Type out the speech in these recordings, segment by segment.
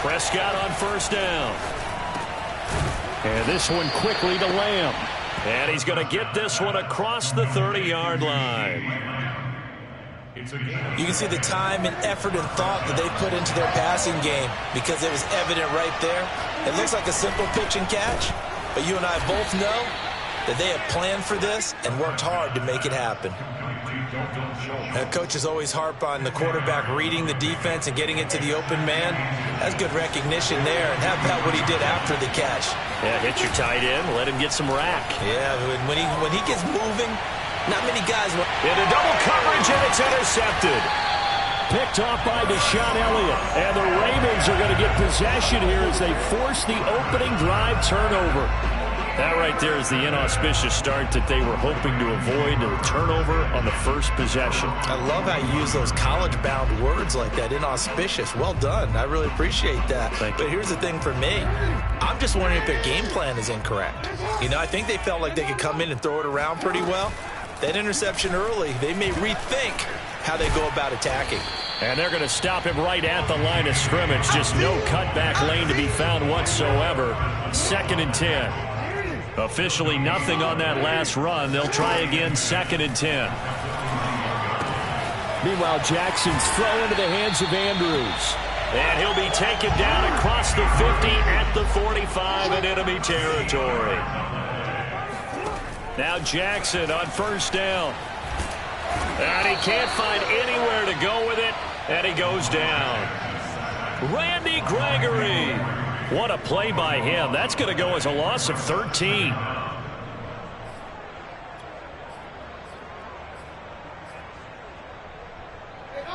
Prescott on first down. And this one quickly to Lamb. And he's going to get this one across the 30-yard line. You can see the time and effort and thought that they put into their passing game because it was evident right there. It looks like a simple pitch and catch, but you and I both know that they have planned for this and worked hard to make it happen. Coaches always harp on the quarterback reading the defense and getting it to the open man. That's good recognition there. And how about what he did after the catch? Yeah, hit your tight end, let him get some rack. Yeah, when he gets moving, not many guys will. Into double coverage, and it's intercepted. Picked off by Deshaun Elliott. And the Ravens are going to get possession here as they force the opening drive turnover. That right there is the inauspicious start that they were hoping to avoid, a turnover on the first possession. I love how you use those college-bound words like that, inauspicious. Well done. I really appreciate that. Thank you. But here's the thing for me. I'm just wondering if their game plan is incorrect. You know, I think they felt like they could come in and throw it around pretty well. That interception early, they may rethink how they go about attacking. And they're going to stop him right at the line of scrimmage. Just no cutback lane to be found whatsoever. 2nd and 10. Officially nothing on that last run. They'll try again, 2nd and 10. Meanwhile, Jackson's throw into the hands of Andrews. And he'll be taken down across the 50 at the 45 in enemy territory. Now Jackson on first down. And he can't find anywhere to go with it. And he goes down. Randy Gregory. What a play by him. That's going to go as a loss of 13.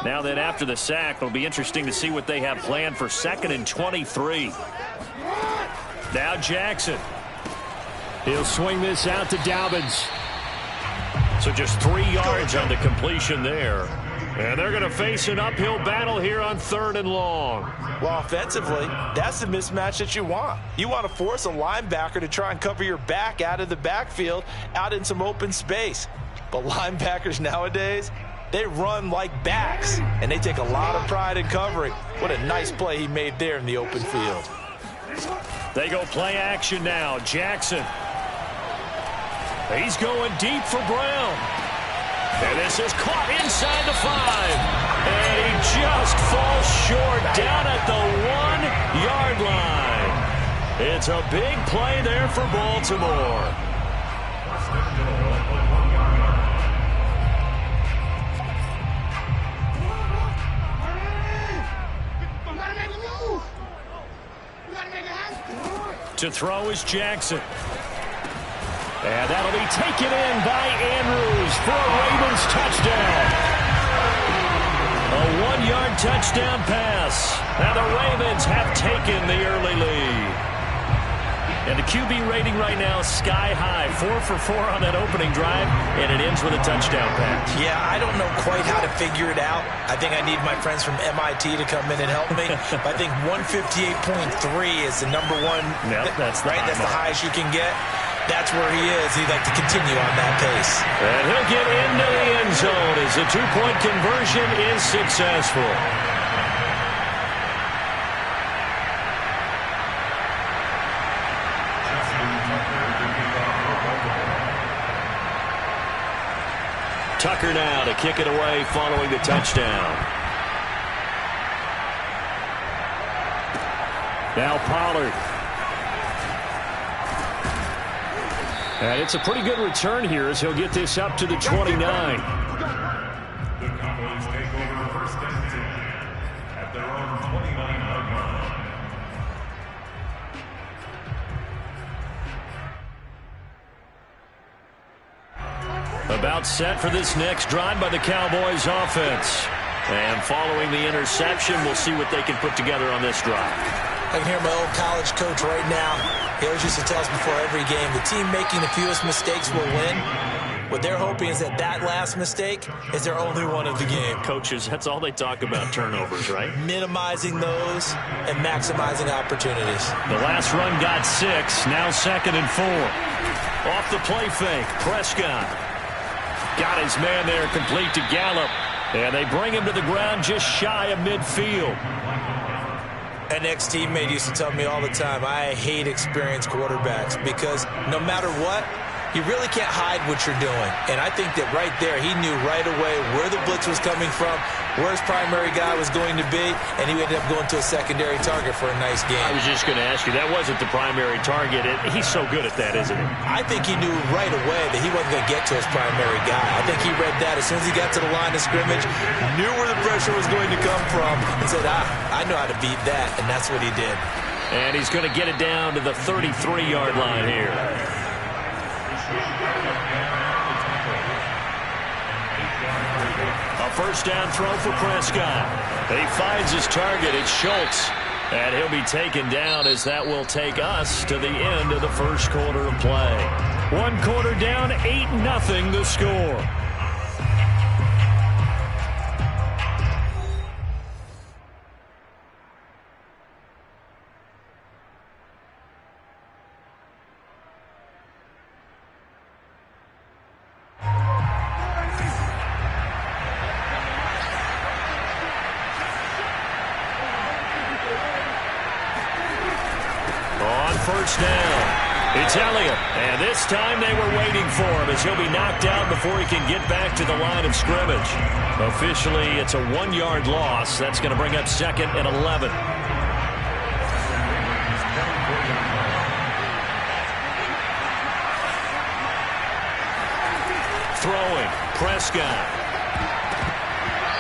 Now then, after the sack, it'll be interesting to see what they have planned for 2nd and 23. Now Jackson. He'll swing this out to Dobbins. So just 3 yards on the completion there. And they're going to face an uphill battle here on 3rd and long. Well, offensively, that's the mismatch that you want. You want to force a linebacker to try and cover your back out of the backfield, out in some open space. But linebackers nowadays, they run like backs, and they take a lot of pride in covering. What a nice play he made there in the open field. They go play action now. Jackson. He's going deep for Brown. And this is caught inside the 5. And he just falls short down at the 1-yard line. It's a big play there for Baltimore. To throw is Jackson. And that'll be taken in by Andrews for a Ravens touchdown. A 1-yard touchdown pass. Now the Ravens have taken the early lead. And the QB rating right now is sky high. 4 for 4 on that opening drive, and it ends with a touchdown pass. Yeah, I don't know quite how to figure it out. I think I need my friends from MIT to come in and help me. But I think 158.3 is the number one. Yep, that's the right. That's the highest you can get. That's where he is. He'd like to continue on that pace. And he'll get into the end zone as the 2-point conversion is successful. Tucker now to kick it away following the touchdown. Now Pollard. And it's a pretty good return here as he'll get this up to the 29. The Cowboys take over first and 10 at their own 29-yard line. About set for this next drive by the Cowboys offense. And following the interception, we'll see what they can put together on this drive. I can hear my old college coach right now. He always used to tell us before every game, the team making the fewest mistakes will win. What they're hoping is that that last mistake is their only one of the game. Coaches, that's all they talk about, turnovers, right? Minimizing those and maximizing opportunities. The last run got 6, now 2nd and 4. Off the play fake, Prescott. Got his man there, complete to Gallup. And they bring him to the ground just shy of midfield. An ex-teammate used to tell me all the time, I hate experienced quarterbacks because no matter what, you really can't hide what you're doing. And I think that right there, he knew right away where the blitz was coming from, where his primary guy was going to be, and he ended up going to a secondary target for a nice game. I was just going to ask you, that wasn't the primary target. He's so good at that, isn't he? I think he knew right away that he wasn't going to get to his primary guy. I think he read that as soon as he got to the line of scrimmage, knew where the pressure was going to come from, and said, I know how to beat that, and that's what he did. And he's going to get it down to the 33-yard line here. A first down throw for Prescott. He finds his target. It's Schultz. And he'll be taken down as that will take us to the end of the first quarter of play. 1 quarter down, 8-0 the score. First down. It's Elliott. And this time they were waiting for him as he'll be knocked out before he can get back to the line of scrimmage. Officially, it's a 1-yard loss. That's going to bring up 2nd and 11. Throwing. Prescott.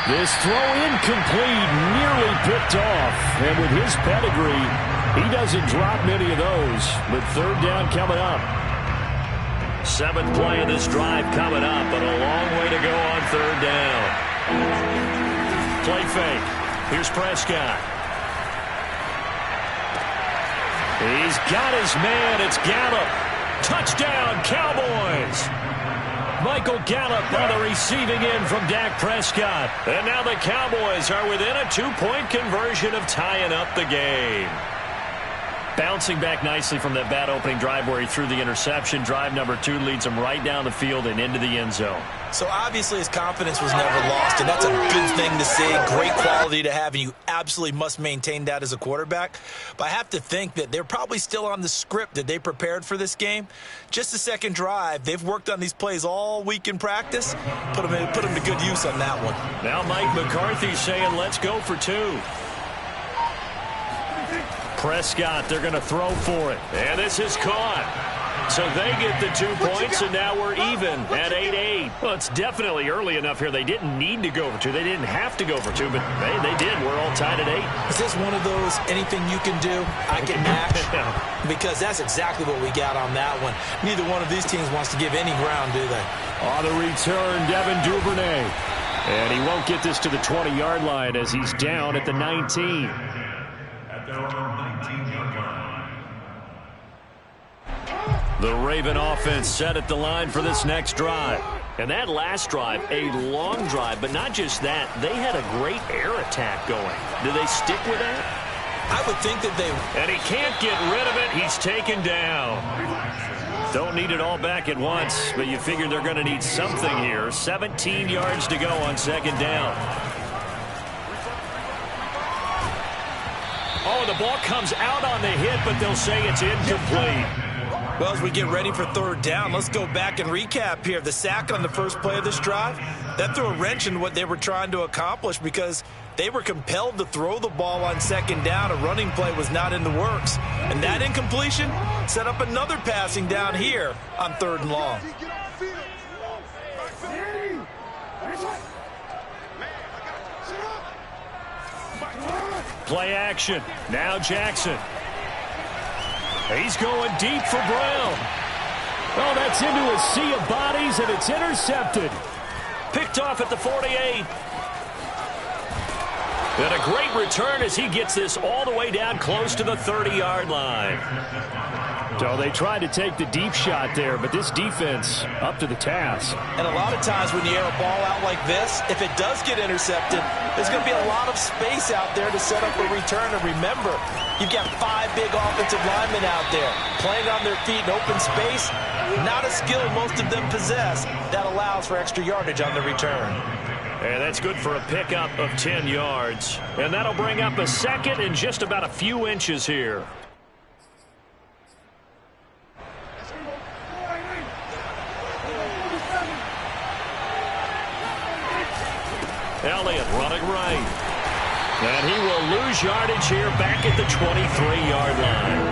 This throw incomplete, nearly picked off. And with his pedigree, he doesn't drop many of those, but 3rd down coming up. 7th play of this drive coming up, but a long way to go on 3rd down. Play fake. Here's Prescott. He's got his man. It's Gallup. Touchdown, Cowboys. Michael Gallup on the receiving end from Dak Prescott. And now the Cowboys are within a 2-point conversion of tying up the game. Bouncing back nicely from that bad opening drive where he threw the interception. Drive number 2 leads him right down the field and into the end zone. So obviously his confidence was never lost, and that's a good thing to see. Great quality to have, and you absolutely must maintain that as a quarterback. But I have to think that they're probably still on the script that they prepared for this game. Just the second drive, they've worked on these plays all week in practice. Put them to good use on that one. Now Mike McCarthy saying let's go for 2. Prescott, they're going to throw for it. And this is caught. So they get the 2 points, and now we're even at 8-8. Well, it's definitely early enough here. They didn't need to go for 2. They didn't have to go for 2, but they did. We're all tied at 8. Is this one of those anything you can do, I can match? Because that's exactly what we got on that one. Neither one of these teams wants to give any ground, do they? On the return, Devin Duvernay. And he won't get this to the 20-yard line as he's down at the 19. At their own 19-yard line. The Raven offense set at the line for this next drive. And that last drive, a long drive, but not just that. They had a great air attack going. Do they stick with that? I would think that they... And he can't get rid of it. He's taken down. Don't need it all back at once, but you figure they're going to need something here. 17 yards to go on 2nd down. Oh, the ball comes out on the hit, but they'll say it's incomplete. Well, as we get ready for 3rd down, let's go back and recap here. The sack on the first play of this drive, that threw a wrench in what they were trying to accomplish because they were compelled to throw the ball on 2nd down. A running play was not in the works. And that incompletion set up another passing down here on 3rd and long. Play action. Now Jackson. He's going deep for Brown. Oh, that's into a sea of bodies, and it's intercepted. Picked off at the 48. And a great return as he gets this all the way down close to the 30-yard line. So they tried to take the deep shot there, but this defense up to the task. And a lot of times when you air a ball out like this, if it does get intercepted, there's going to be a lot of space out there to set up a return. And remember, you've got 5 big offensive linemen out there playing on their feet in open space. Not a skill most of them possess that allows for extra yardage on the return. And that's good for a pickup of 10 yards. And that'll bring up a second and just about a few inches here. Elliott running right. And he will lose yardage here back at the 23-yard line.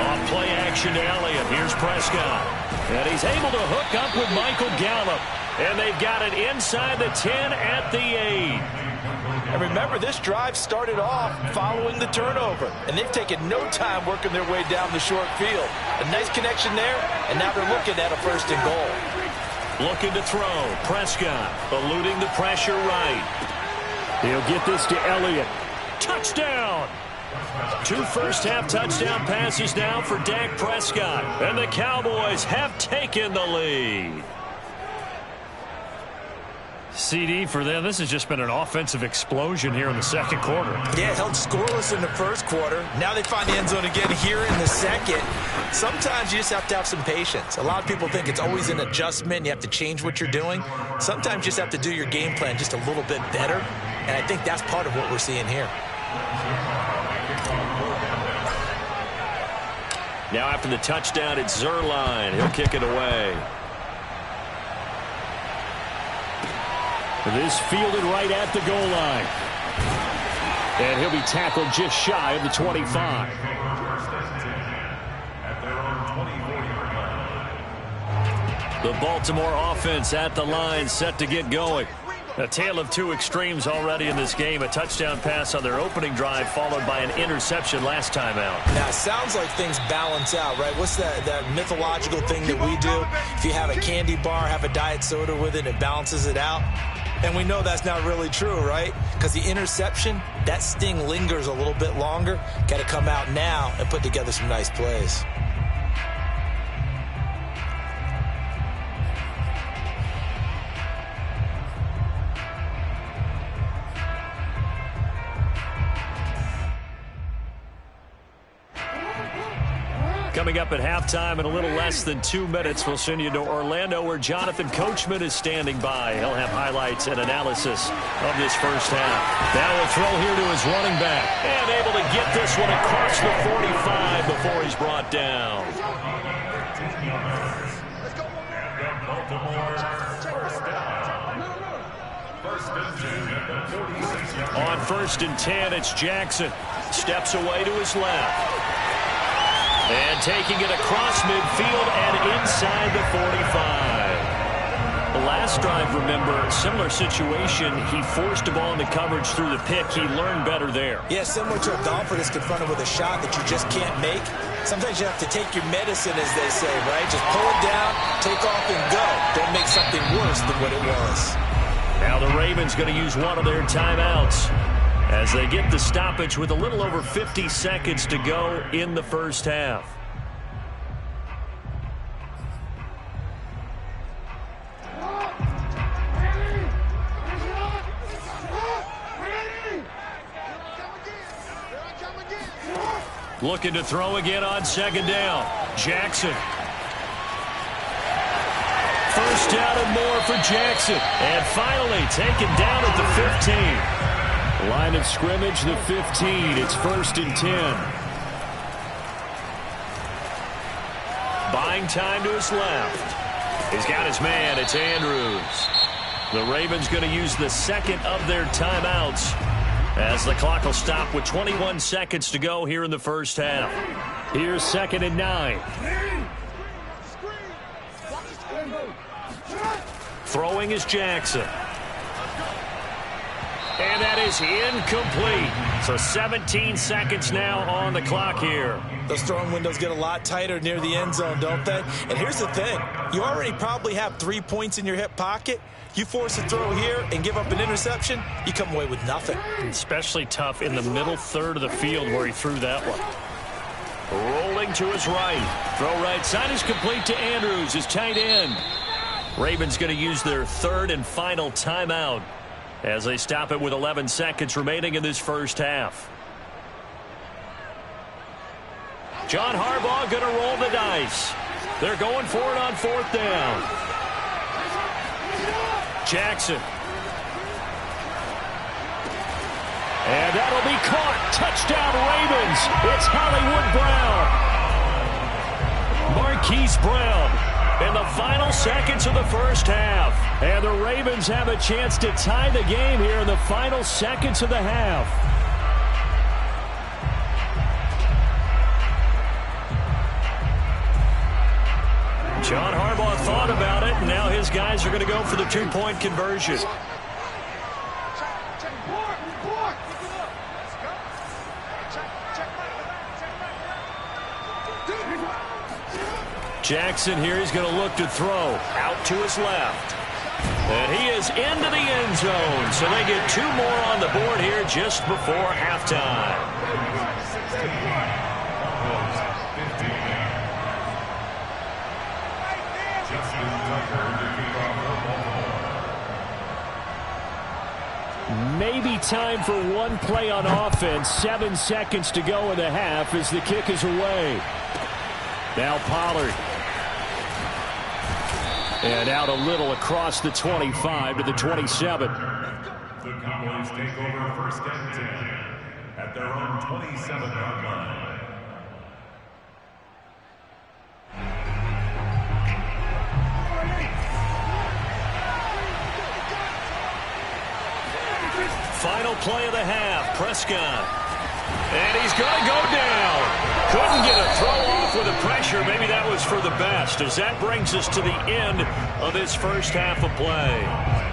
Off play action to Elliott. Here's Prescott. And he's able to hook up with Michael Gallup. And they've got it inside the 10 at the 8. And remember, this drive started off following the turnover. And they've taken no time working their way down the short field. A nice connection there, and now they're looking at a 1st and goal. Looking to throw. Prescott eluding the pressure right. He'll get this to Elliott. Touchdown! 2 first-half touchdown passes now for Dak Prescott. And the Cowboys have taken the lead. CD for them, this has just been an offensive explosion here in the second quarter. Yeah, held scoreless in the first quarter. Now they find the end zone again here in the second. Sometimes you just have to have some patience. A lot of people think it's always an adjustment. You have to change what you're doing. Sometimes you just have to do your game plan just a little bit better. And I think that's part of what we're seeing here. Now after the touchdown, it's Zuerlein. He'll kick it away. This fielded right at the goal line. And he'll be tackled just shy of the 25. The Baltimore offense at the line, set to get going. A tale of two extremes already in this game. A touchdown pass on their opening drive, followed by an interception last time out. Now, it sounds like things balance out, right? What's that mythological thing that we do? If you have a candy bar, have a diet soda with it, it balances it out. And we know that's not really true, right? Because the interception, that sting lingers a little bit longer. Got to come out now and put together some nice plays. Coming up at halftime in a little less than 2 minutes, we'll send you to Orlando where Jonathan Coachman is standing by. He'll have highlights and analysis of this first half. Now a throw here to his running back. And able to get this one across the 45 before he's brought down. On 1st and 10, it's Jackson. Steps away to his left. And taking it across midfield and inside the 45. The last drive, remember, similar situation. He forced the ball into coverage through the pick. He learned better there. Yeah, similar to a golfer that's confronted with a shot that you just can't make. Sometimes you have to take your medicine, as they say, right? Just pull it down, take off, and go. Don't make something worse than what it was. Now the Ravens going to use one of their timeouts as they get the stoppage with a little over 50 seconds to go in the first half. Looking to throw again on 2nd down. Jackson. First down and more for Jackson. And finally taken down at the 15. Line of scrimmage, the 15. It's 1st and 10. Buying time to his left. He's got his man. It's Andrews. The Ravens going to use the second of their timeouts as the clock will stop with 21 seconds to go here in the first half. Here's 2nd and 9. Throwing is Jackson. And that is incomplete. So 17 seconds now on the clock here. Those throwing windows get a lot tighter near the end zone, don't they? And here's the thing. You already probably have 3 points in your hip pocket. You force a throw here and give up an interception, you come away with nothing. Especially tough in the middle third of the field where he threw that one. Rolling to his right. Throw right side is complete to Andrews, his tight end. Ravens going to use their 3rd and final timeout as they stop it with 11 seconds remaining in this first half. John Harbaugh going to roll the dice. They're going for it on 4th down. Jackson. And that'll be caught. Touchdown, Ravens. It's Hollywood Brown. Marquise Brown in the final seconds of the first half. And the Ravens have a chance to tie the game here in the final seconds of the half. John Harbaugh thought about it, and now his guys are going to go for the 2-point conversion. Jackson here, he's going to look to throw out to his left. And he is into the end zone. So they get 2 more on the board here just before halftime. Maybe time for one play on offense. 7 seconds to go in the half as the kick is away. Now Pollard. And out a little across the 25 to the 27. The Cowboys take over 1st and 10 at their own 27-yard line. Final play of the half. Prescott. And he's going to go down. Couldn't get a throw off with the pressure. Maybe that was for the best, as that brings us to the end of this first half of play.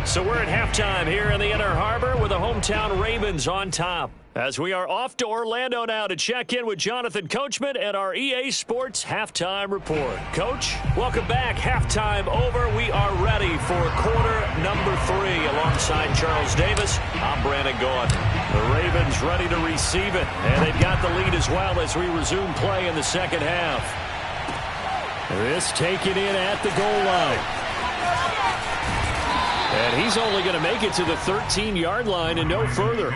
So we're at halftime here in the Inner Harbor with the hometown Ravens on top. As we are off to Orlando now to check in with Jonathan Coachman and our EA Sports Halftime Report. Coach, welcome back. Halftime over. We are ready for quarter number 3. Alongside Charles Davis, I'm Brandon Gaudin. The Ravens ready to receive it, and they've got the lead as well as we resume play in the second half. This taken in at the goal line. And he's only going to make it to the 13-yard line and no further.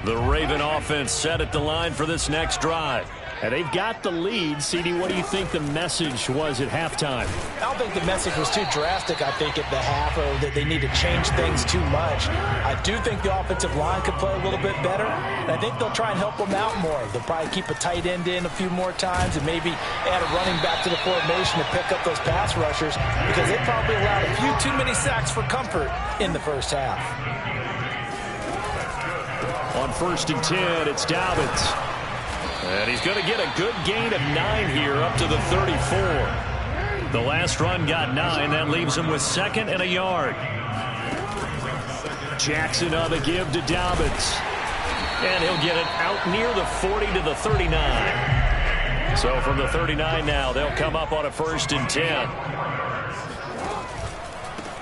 The Raven offense set at the line for this next drive. And they've got the lead. CD, what do you think the message was at halftime? I don't think the message was too drastic, I think, at the half, or that they need to change things too much. I do think the offensive line could play a little bit better, and I think they'll try and help them out more. They'll probably keep a tight end in a few more times and maybe add a running back to the formation to pick up those pass rushers, because they probably allowed a few too many sacks for comfort in the first half. On 1st and 10, it's Dobbins. And he's going to get a good gain of 9 here up to the 34. The last run got 9. That leaves him with 2nd and a yard. Jackson on the give to Dobbins. And he'll get it out near the 40 to the 39. So from the 39 now, they'll come up on a 1st and 10.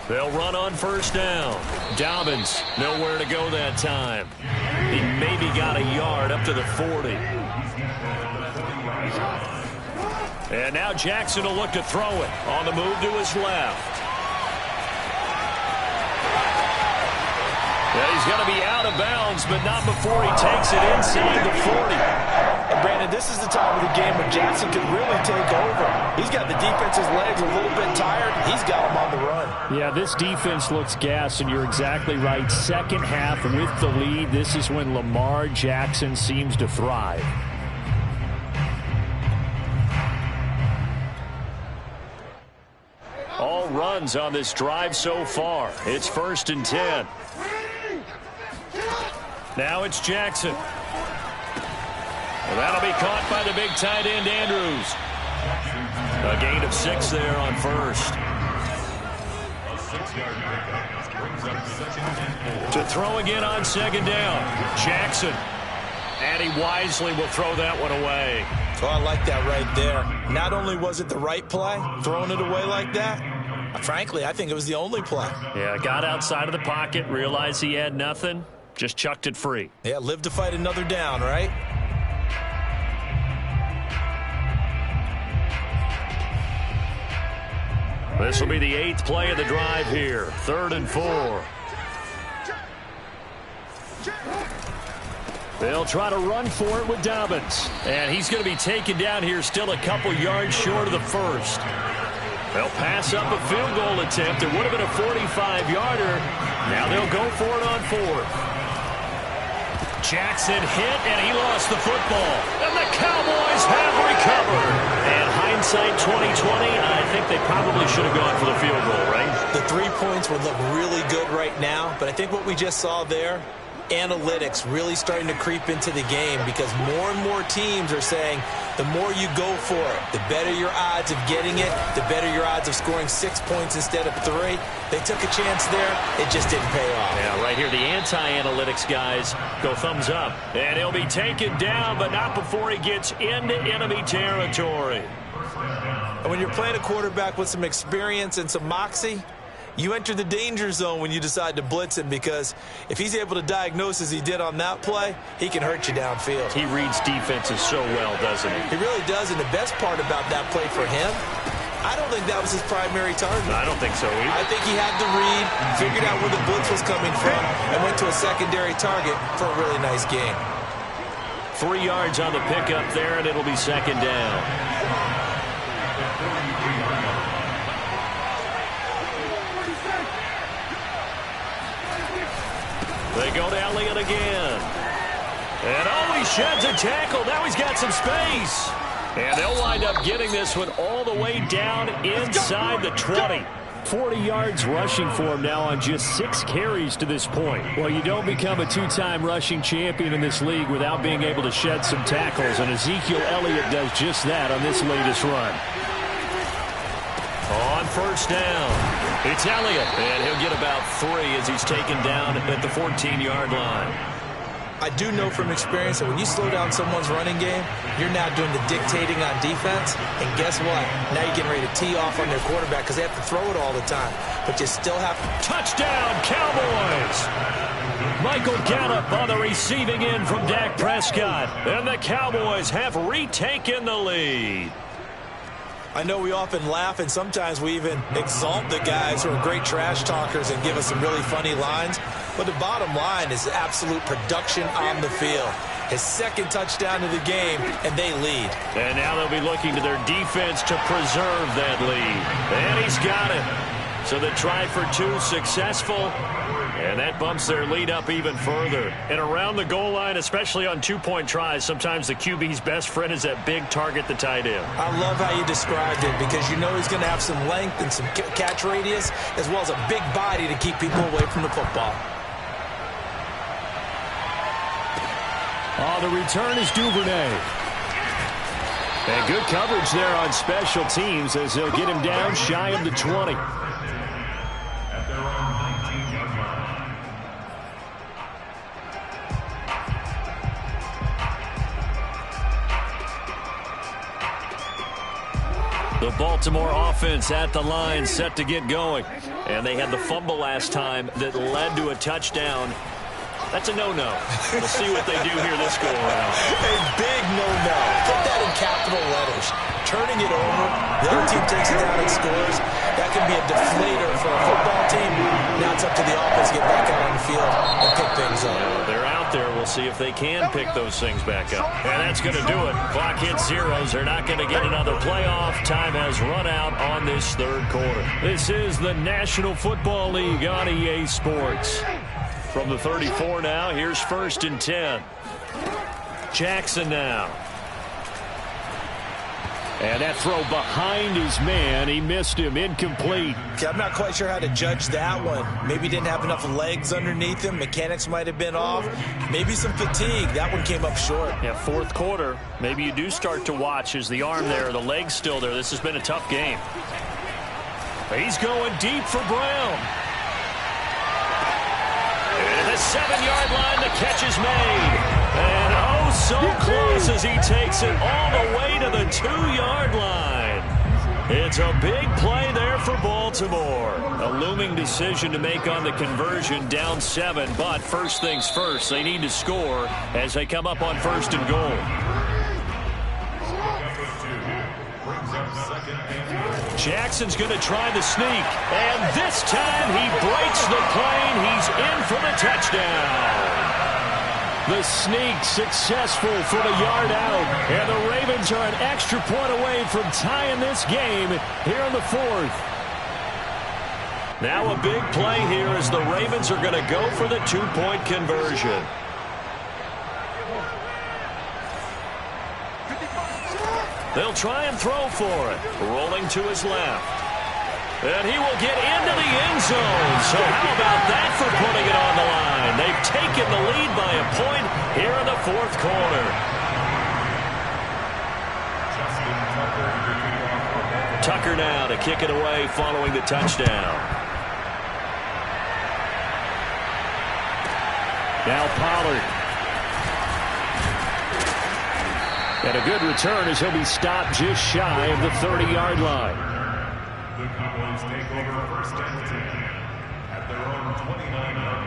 They'll run on 1st down. Dobbins, nowhere to go that time. He maybe got a yard up to the 40. And now Jackson will look to throw it on the move to his left. Yeah, he's going to be out of bounds, but not before he takes it inside the 40. And Brandon, this is the time of the game when Jackson could really take over. He's got the defense's legs a little bit tired. He's got them on the run. Yeah, this defense looks gassed, and you're exactly right. Second half with the lead, this is when Lamar Jackson seems to thrive. All runs on this drive so far. It's 1st and 10. Now it's Jackson. Well, that'll be caught by the big tight end, Andrews. A gain of 6 there on 1st. To throw again on 2nd down. Jackson. And he wisely will throw that one away. So I like that right there. Not only was it the right play, throwing it away like that, frankly, I think it was the only play. Yeah, got outside of the pocket, realized he had nothing, just chucked it free. Yeah, live to fight another down, right? This will be the 8th play of the drive here. 3rd and 4. They'll try to run for it with Dobbins. And he's going to be taken down here still a couple yards short of the first. They'll pass up a field goal attempt. It would have been a 45-yarder. Now they'll go for it on fourth. Jackson hit, and he lost the football. And the Cowboys have recovered. And hindsight 2020, I think they probably should have gone for the field goal, right? The 3 points would look really good right now, but I think what we just saw there, analytics really starting to creep into the game because more and more teams are saying the more you go for it, the better your odds of getting it, the better your odds of scoring 6 points instead of 3. They took a chance there. It just didn't pay off. Yeah, right here, the anti-analytics guys go thumbs up. And he'll be taken down, but not before he gets into enemy territory. And when you're playing a quarterback with some experience and some moxie, you enter the danger zone when you decide to blitz him because if he's able to diagnose as he did on that play, he can hurt you downfield. He reads defenses so well, doesn't he? He really does, and the best part about that play for him, I don't think that was his primary target. I don't think so either. I think he had the read, figured out where the blitz was coming from, and went to a secondary target for a really nice game. 3 yards on the pickup there, and it'll be second down. They go to Elliott again. And oh, he sheds a tackle. Now he's got some space. And they'll wind up getting this one all the way down inside the 20. 40 yards rushing for him now on just 6 carries to this point. Well, you don't become a 2-time rushing champion in this league without being able to shed some tackles. And Ezekiel Elliott does just that on this latest run. On first down, it's Elliott, and he'll get about 3 as he's taken down at the 14-yard line. I do know from experience that when you slow down someone's running game, you're now doing the dictating on defense, and guess what? Now you're getting ready to tee off on their quarterback because they have to throw it all the time, but you still have to. Touchdown, Cowboys! Michael Gallup on the receiving end from Dak Prescott, and the Cowboys have retaken the lead. I know we often laugh, and sometimes we even exalt the guys who are great trash talkers and give us some really funny lines. But the bottom line is absolute production on the field. His second touchdown of the game, and they lead. And now they'll be looking to their defense to preserve that lead. And he's got it. So the try for 2 successful. And that bumps their lead up even further. And around the goal line, especially on 2-point tries, sometimes the QB's best friend is that big target, the tight end. I love how you described it because you know he's going to have some length and some catch radius as well as a big body to keep people away from the football. The return is Duvernay. And good coverage there on special teams as they'll get him down shy of the 20. At their own 19-yard line. The Baltimore offense at the line set to get going. And they had the fumble last time that led to a touchdown. That's a no-no. We'll see what they do here this go-around. A big no-no. Put that in capital letters. Turning it over, the other team takes it down and scores. That can be a deflator for a football team. Now it's up to the offense to get back out on the field and pick things up. They're out there. We'll see if they can pick those things back up. And that's going to do it. Clock hits zeros. They're not going to get another playoff. Time has run out on this third quarter. This is the National Football League on EA Sports. From the 34 now, here's 1st and 10. Jackson now. And that throw behind his man. He missed him. Incomplete. Okay, I'm not quite sure how to judge that one. Maybe he didn't have enough legs underneath him. Mechanics might have been off. Maybe some fatigue. That one came up short. Yeah, fourth quarter. Maybe you do start to watch as the arm there, the leg's still there. This has been a tough game. He's going deep for Brown. And the 7-yard line, the catch is made. And oh, so close as he takes it all the way to the 2-yard line. It's a big play there for Baltimore. A looming decision to make on the conversion, down 7. But first things first, they need to score as they come up on 1st and goal. Jackson's going to try the sneak, and this time he breaks the plane. He's in for the touchdown. The sneak successful from a yard out. And the Ravens are an extra point away from tying this game here in the fourth. Now a big play here as the Ravens are going to go for the two-point conversion. They'll try and throw for it. Rolling to his left. And he will get into the end zone. So how about that for putting it on the line? They've taken the lead by a point here in the fourth quarter. Tucker now to kick it away following the touchdown. Now Pollard. And a good return as he'll be stopped just shy of the 30-yard line. The Cowboys take over first and 10 at their own 29-yard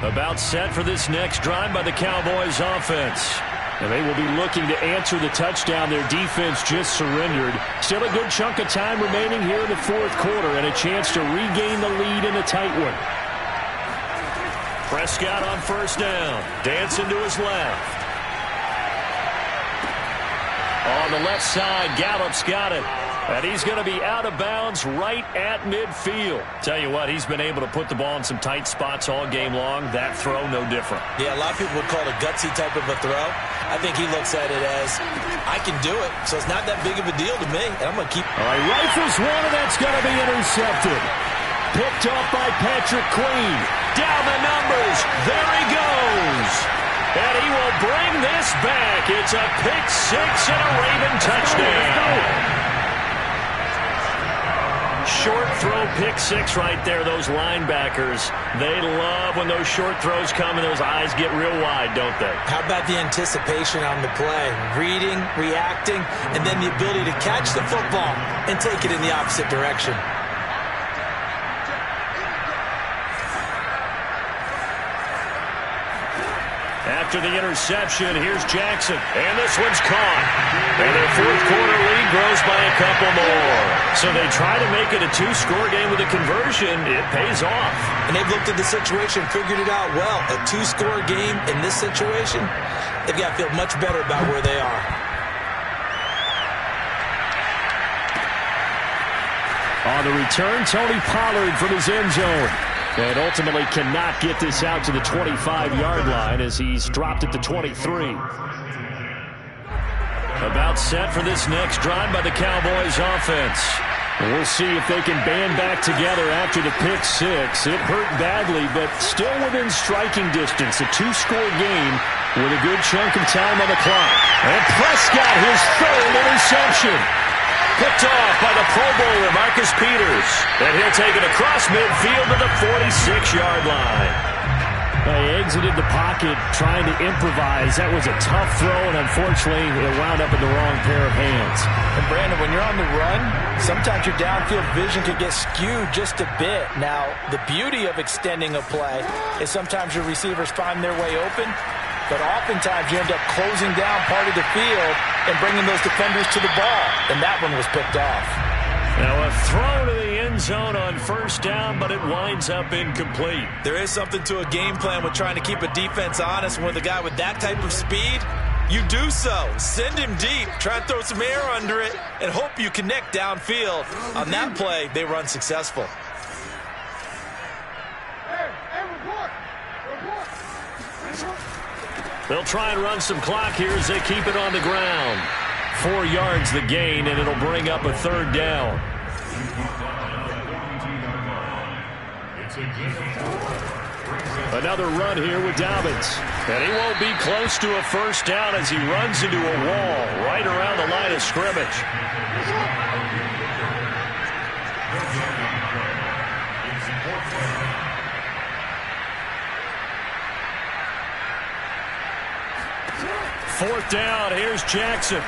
line. About set for this next drive by the Cowboys offense. And they will be looking to answer the touchdown their defense just surrendered. Still a good chunk of time remaining here in the fourth quarter and a chance to regain the lead in a tight one. Prescott on first down. Dancing to his left. On the left side, Gallup's got it. And he's going to be out of bounds right at midfield. Tell you what, he's been able to put the ball in some tight spots all game long. That throw, no different. Yeah, a lot of people would call it a gutsy type of a throw. I think he looks at it as, I can do it, so it's not that big of a deal to me, and I'm going to keep... All right, rifles one, and that's going to be intercepted. Picked off by Patrick Queen. Down the numbers. There he goes. And he will bring this back. It's a pick six and a Raven touchdown. Short throw pick six right there. Those linebackers, they love when those short throws come and those eyes get real wide, don't they? How about the anticipation on the play? Reading, reacting, and then the ability to catch the football and take it in the opposite direction. After the interception, here's Jackson. And this one's caught. And their fourth quarter lead grows by a couple more. So they try to make it a two-score game with a conversion. It pays off. And they've looked at the situation, figured it out well. A two-score game in this situation, they've got to feel much better about where they are. On the return, Tony Pollard from his end zone. And ultimately cannot get this out to the 25-yard line as he's dropped at the 23. About set for this next drive by the Cowboys offense. We'll see if they can band back together after the pick six. It hurt badly, but still within striking distance. A two-score game with a good chunk of time on the clock. And Prescott, his third interception. Picked off by the Pro Bowler, Marcus Peters. And he'll take it across midfield to the 46-yard line. They exited the pocket trying to improvise. That was a tough throw, and unfortunately, it wound up in the wrong pair of hands. And, Brandon, when you're on the run, sometimes your downfield vision can get skewed just a bit. Now, the beauty of extending a play is sometimes your receivers find their way open, but oftentimes you end up closing down part of the field and bringing those defenders to the ball, and that one was picked off. Now a throw to the end zone on first down, but it winds up incomplete. There is something to a game plan with trying to keep a defense honest. When with a guy with that type of speed, you do so. Send him deep, try and throw some air under it, and hope you connect downfield. On that play, they were unsuccessful. They'll try and run some clock here as they keep it on the ground. 4 yards the gain, and it'll bring up a third down. Another run here with Dobbins. And he won't be close to a first down as he runs into a wall right around the line of scrimmage. Fourth down, here's Jackson.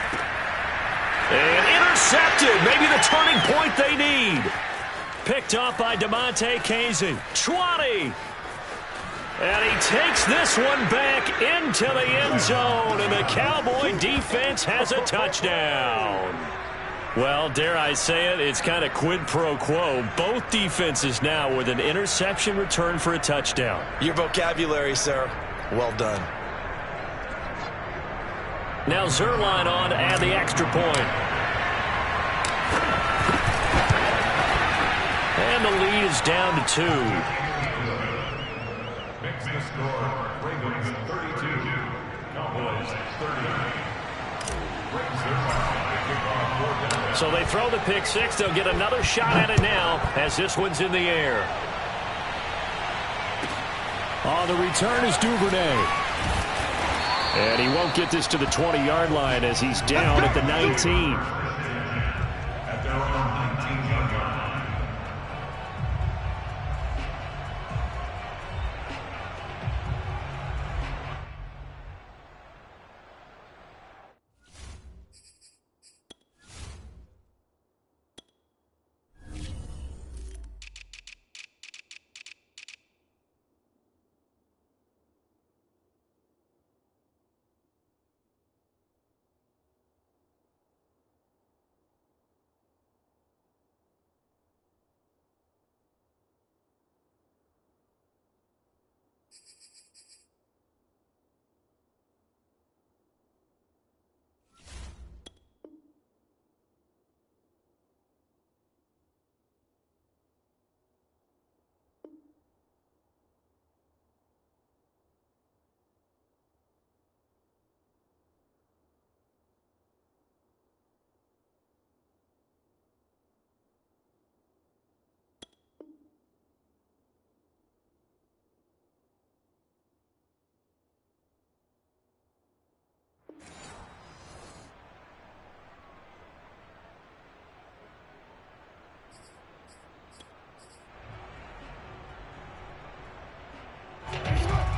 And intercepted, maybe the turning point they need. Picked up by DeMonte Casey. 20. And he takes this one back into the end zone, and the Cowboy defense has a touchdown. Well, dare I say it, it's kind of quid pro quo. Both defenses now with an interception return for a touchdown. Your vocabulary, sir. Well done. Now Zerline on to add the extra point. And the lead is down to 2. Makes the score Ravens 32, Cowboys 30. So they throw the pick six. They'll get another shot at it now as this one's in the air. On the return is Duvernay. And he won't get this to the 20-yard line as he's down at the 19. At their own 19-yard line.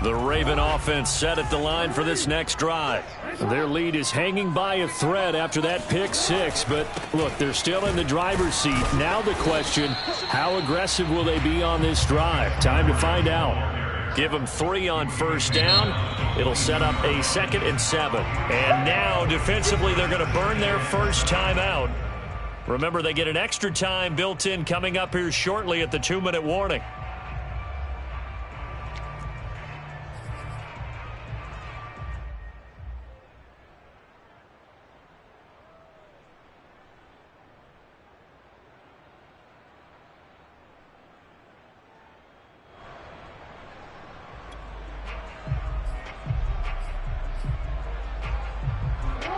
The Raven offense set at the line for this next drive. Their lead is hanging by a thread after that pick six, but look, they're still in the driver's seat. Now the question, how aggressive will they be on this drive? Time to find out. Give them 3 on first down. It'll set up a 2nd and 7. And now defensively they're going to burn their first time out. Remember, they get an extra time built in coming up here shortly at the 2-minute warning.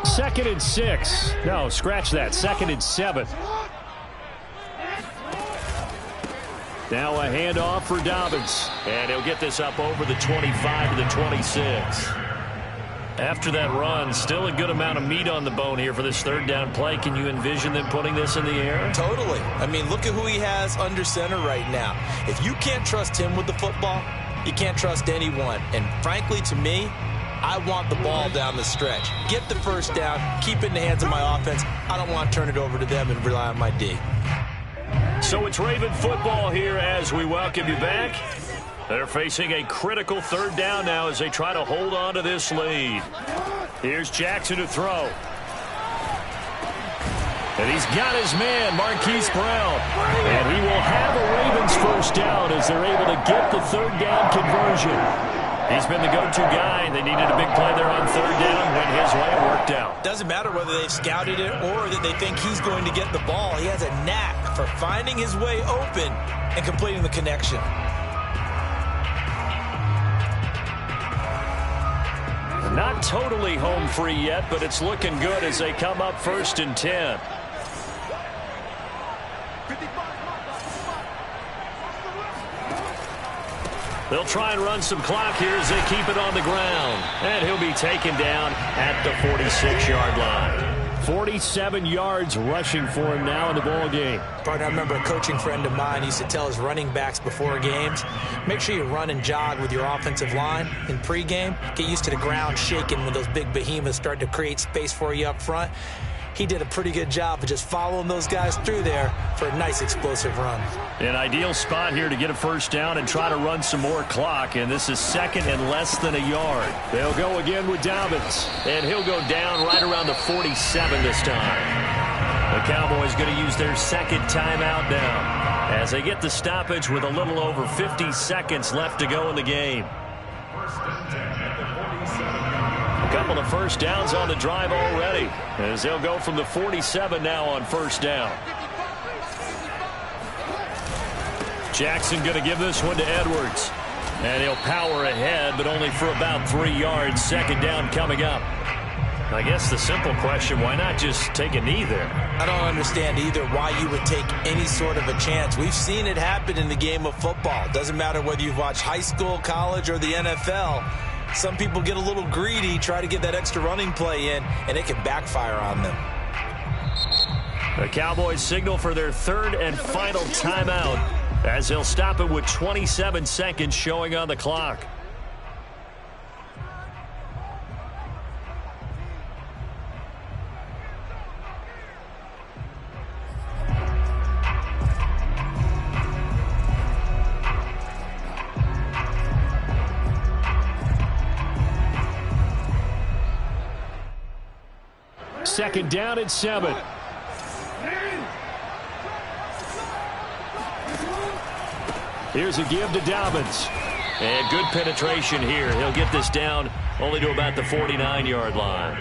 Second and 6. No, scratch that. 2nd and 7. Now a handoff for Dobbins. And he'll get this up over the 25 to the 26. After that run, still a good amount of meat on the bone here for this 3rd down play. Can you envision them putting this in the air? Totally. I mean, look at who he has under center right now. If you can't trust him with the football, you can't trust anyone. And frankly, to me, I want the ball down the stretch. Get the first down, keep it in the hands of my offense. I don't want to turn it over to them and rely on my D. So it's Raven football here as we welcome you back. They're facing a critical 3rd down now as they try to hold on to this lead. Here's Jackson to throw. And he's got his man, Marquise Brown. And he will have a Ravens first down as they're able to get the 3rd down conversion. He's been the go-to guy. They needed a big play there on 3rd down. Went his way and worked out. Doesn't matter whether they've scouted it or that they think he's going to get the ball. He has a knack for finding his way open and completing the connection. Not totally home free yet, but it's looking good as they come up 1st and 10. They'll try and run some clock here as they keep it on the ground. And he'll be taken down at the 46-yard line. 47 yards rushing for him now in the ball game. Partner, I remember a coaching friend of mine used to tell his running backs before games, make sure you run and jog with your offensive line in pregame. Get used to the ground shaking when those big behemoths start to create space for you up front. He did a pretty good job of just following those guys through there for a nice explosive run. An ideal spot here to get a first down and try to run some more clock, and this is 2nd and less than a yard. They'll go again with Dobbins, and he'll go down right around the 47 this time. The Cowboys going to use their second timeout now as they get the stoppage with a little over 50 seconds left to go in the game. A couple of first downs on the drive already as they'll go from the 47 now on first down. Jackson going to give this one to Edwards. And he'll power ahead, but only for about 3 yards. Second down coming up. I guess the simple question, why not just take a knee there? I don't understand either why you would take any sort of a chance. We've seen it happen in the game of football. It doesn't matter whether you've watched high school, college, or the NFL. Some people get a little greedy, try to get that extra running play in, and it can backfire on them. The Cowboys signal for their third and final timeout as they'll stop it with 27 seconds showing on the clock. Second down and 7. Here's a give to Dobbins. And good penetration here. He'll get this down only to about the 49-yard line.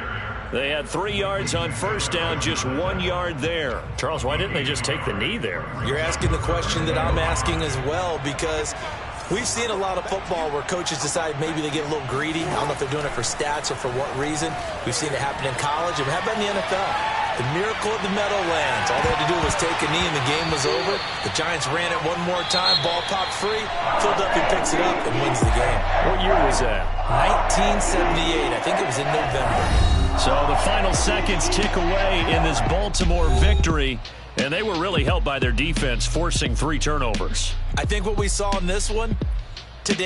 They had 3 yards on first down, just 1 yard there. Charles, why didn't they just take the knee there? You're asking the question that I'm asking as well, because we've seen a lot of football where coaches decide maybe they get a little greedy. I don't know if they're doing it for stats or for what reason. We've seen it happen in college, and how about in the NFL? The miracle of the Meadowlands. All they had to do was take a knee and the game was over. The Giants ran it one more time. Ball popped free. Philadelphia picks it up and wins the game. What year was that? 1978. I think it was in November. So the final seconds tick away in this Baltimore victory. And they were really helped by their defense, forcing 3 turnovers. I think what we saw in this one,